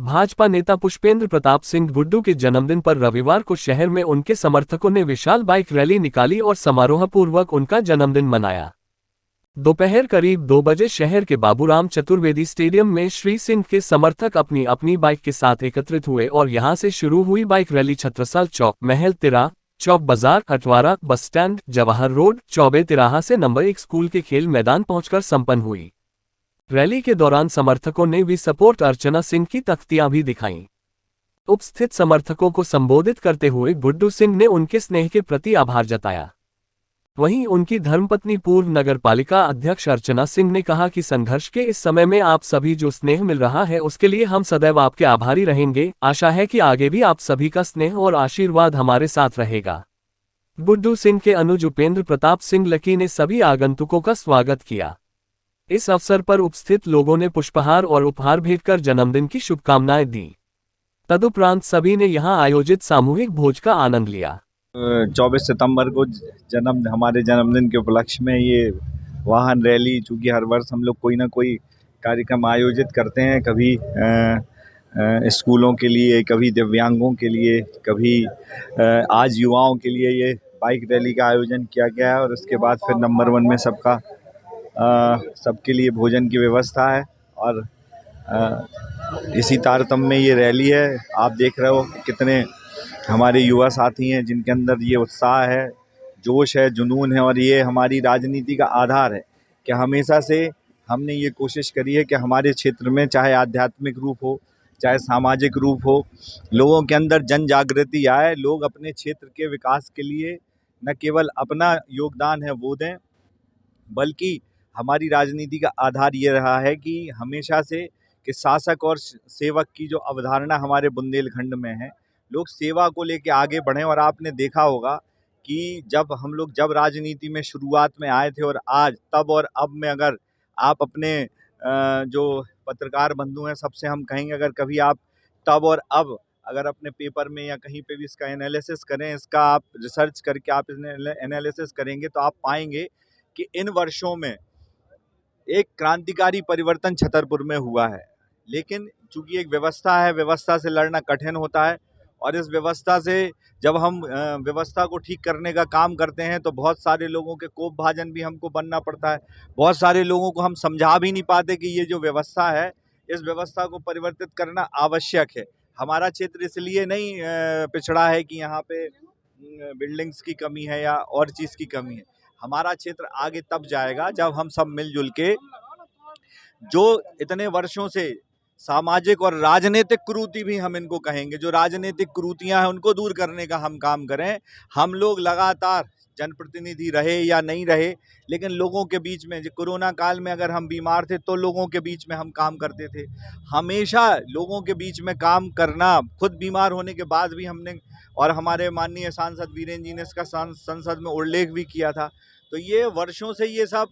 भाजपा नेता पुष्पेंद्र प्रताप सिंह गुड्डू के जन्मदिन पर रविवार को शहर में उनके समर्थकों ने विशाल बाइक रैली निकाली और समारोहपूर्वक उनका जन्मदिन मनाया। दोपहर करीब 2 बजे शहर के बाबूराम चतुर्वेदी स्टेडियम में श्री सिंह के समर्थक अपनी अपनी बाइक के साथ एकत्रित हुए और यहां से शुरू हुई बाइक रैली छत्रसाल चौक, महल तिराहा चौक बाजार, Atwara bus stand, Jawahar road, Choubey तिराहा से नंबर 1 स्कूल के खेल मैदान पहुंचकर संपन्न हुई। रैली के दौरान समर्थकों ने वी सपोर्ट अर्चना सिंह की तख्तियां भी दिखाईं। उपस्थित समर्थकों को संबोधित करते हुए गुड्डू सिंह ने उनके स्नेह के प्रति आभार जताया। वहीं उनकी धर्मपत्नी पूर्व नगरपालिका अध्यक्ष अर्चना सिंह ने कहा कि संघर्ष के इस समय में आप सभी जो स्नेह मिल रहा है उसके लिए हम सदैव आपके आभारी रहेंगे। आशा है कि आगे भी आप सभी का स्नेह और आशीर्वाद हमारे साथ रहेगा। गुड्डू सिंह के अनुज उपेंद्र प्रताप सिंह लकी ने सभी आगंतुकों का स्वागत किया। इस अवसर पर उपस्थित लोगों ने पुष्पहार और उपहार भेंटकर जन्मदिन की शुभकामनाएं दी। तदुपरांत सभी ने यहां आयोजित सामूहिक भोज का आनंद लिया। 24 सितंबर को हमारे जन्मदिन के उपलक्ष्य में ये वाहन रैली, चूँकि हर वर्ष हम लोग कोई ना कोई कार्यक्रम आयोजित करते हैं, कभी स्कूलों के लिए, कभी दिव्यांगों के लिए, कभी आज युवाओं के लिए ये बाइक रैली का आयोजन किया गया है। और उसके बाद फिर नंबर 1 में सबके लिए भोजन की व्यवस्था है और इसी तारतम्य में ये रैली है। आप देख रहे हो कि कितने हमारे युवा साथी हैं जिनके अंदर ये उत्साह है, जोश है, जुनून है। और ये हमारी राजनीति का आधार है कि हमेशा से हमने ये कोशिश करी है कि हमारे क्षेत्र में चाहे आध्यात्मिक रूप हो, चाहे सामाजिक रूप हो, लोगों के अंदर जन जागृति आए, लोग अपने क्षेत्र के विकास के लिए न केवल अपना योगदान है वो दें, बल्कि हमारी राजनीति का आधार ये रहा है कि हमेशा से कि शासक और सेवक की जो अवधारणा हमारे बुंदेलखंड में है, लोग सेवा को लेके आगे बढ़ें। और आपने देखा होगा कि जब राजनीति में शुरुआत में आए थे और आज तब और अब में, अगर आप अपने जो पत्रकार बंधु हैं सबसे हम कहेंगे, अगर कभी आप तब और अब अगर अपने पेपर में या कहीं पे भी इसका एनालिसिस करें, इसका आप रिसर्च करके आप एनालिसिस करेंगे तो आप पाएंगे कि इन वर्षों में एक क्रांतिकारी परिवर्तन छतरपुर में हुआ है। लेकिन चूंकि एक व्यवस्था है, व्यवस्था से लड़ना कठिन होता है और इस व्यवस्था से जब हम व्यवस्था को ठीक करने का काम करते हैं तो बहुत सारे लोगों के कोप भाजन भी हमको बनना पड़ता है। बहुत सारे लोगों को हम समझा भी नहीं पाते कि ये जो व्यवस्था है, इस व्यवस्था को परिवर्तित करना आवश्यक है। हमारा क्षेत्र इसलिए नहीं पिछड़ा है कि यहाँ पे बिल्डिंग्स की कमी है या और चीज़ की कमी है। हमारा क्षेत्र आगे तब जाएगा जब हम सब मिलजुल के जो इतने वर्षों से सामाजिक और राजनीतिक कुरीति भी हम इनको कहेंगे, जो राजनीतिक कुरीतियां हैं उनको दूर करने का हम काम करें। हम लोग लगातार जनप्रतिनिधि रहे या नहीं रहे, लेकिन लोगों के बीच में, जो कोरोना काल में अगर हम बीमार थे तो लोगों के बीच में हम काम करते थे। हमेशा लोगों के बीच में काम करना, खुद बीमार होने के बाद भी हमने, और हमारे माननीय सांसद वीरेंद्र जी ने इसका संसद में उल्लेख भी किया था। तो ये वर्षों से ये सब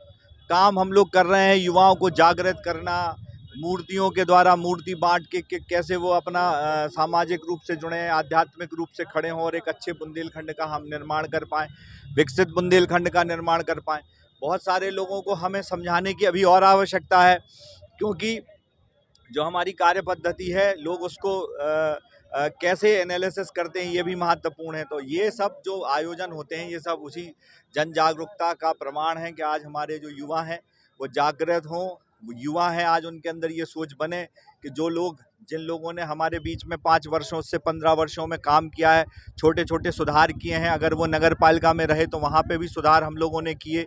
काम हम लोग कर रहे हैं, युवाओं को जागृत करना, मूर्तियों के द्वारा मूर्ति बांट के कैसे वो अपना सामाजिक रूप से जुड़े, आध्यात्मिक रूप से खड़े हों और एक अच्छे बुंदेलखंड का हम निर्माण कर पाएँ, विकसित बुंदेलखंड का निर्माण कर पाएँ। बहुत सारे लोगों को हमें समझाने की अभी और आवश्यकता है, क्योंकि जो हमारी कार्य पद्धति है, लोग उसको कैसे एनालिसिस करते हैं ये भी महत्वपूर्ण है। तो ये सब जो आयोजन होते हैं, ये सब उसी जन जागरूकता का प्रमाण है कि आज हमारे जो युवा हैं वो जागृत हों। युवा हैं आज, उनके अंदर ये सोच बने कि जिन लोगों ने हमारे बीच में 5 वर्षों से 15 वर्षों में काम किया है, छोटे छोटे सुधार किए हैं, अगर वो नगर पालिका में रहे तो वहाँ पे भी सुधार हम लोगों ने किए,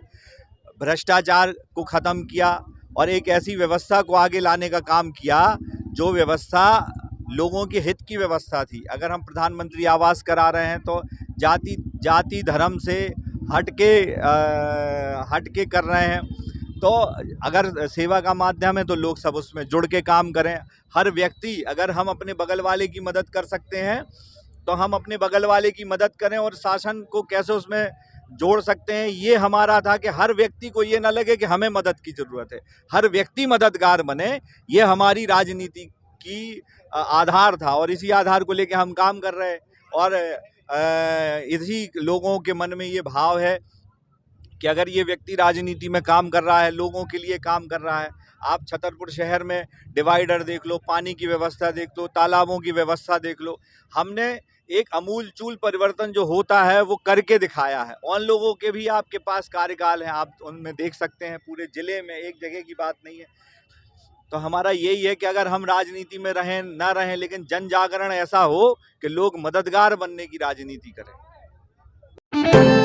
भ्रष्टाचार को ख़त्म किया और एक ऐसी व्यवस्था को आगे लाने का काम किया जो व्यवस्था लोगों के हित की व्यवस्था थी। अगर हम प्रधानमंत्री आवास करा रहे हैं तो जाति धर्म से हट के कर रहे हैं। तो अगर सेवा का माध्यम है तो लोग सब उसमें जुड़ के काम करें। हर व्यक्ति, अगर हम अपने बगल वाले की मदद कर सकते हैं तो हम अपने बगल वाले की मदद करें, और शासन को कैसे उसमें जोड़ सकते हैं, ये हमारा था कि हर व्यक्ति को ये ना लगे कि हमें मदद की ज़रूरत है, हर व्यक्ति मददगार बने। ये हमारी राजनीति की आधार था और इसी आधार को लेके हम काम कर रहे हैं। और इसी लोगों के मन में ये भाव है कि अगर ये व्यक्ति राजनीति में काम कर रहा है, लोगों के लिए काम कर रहा है, आप छतरपुर शहर में डिवाइडर देख लो, पानी की व्यवस्था देख लो, तालाबों की व्यवस्था देख लो। हमने एक अमूलचूल परिवर्तन जो होता है वो करके दिखाया है। उन लोगों के भी आपके पास कार्यकाल हैं, आप उनमें देख सकते हैं, पूरे जिले में, एक जगह की बात नहीं है। तो हमारा यही है कि अगर हम राजनीति में रहें ना रहें, लेकिन जन जागरण ऐसा हो कि लोग मददगार बनने की राजनीति करें।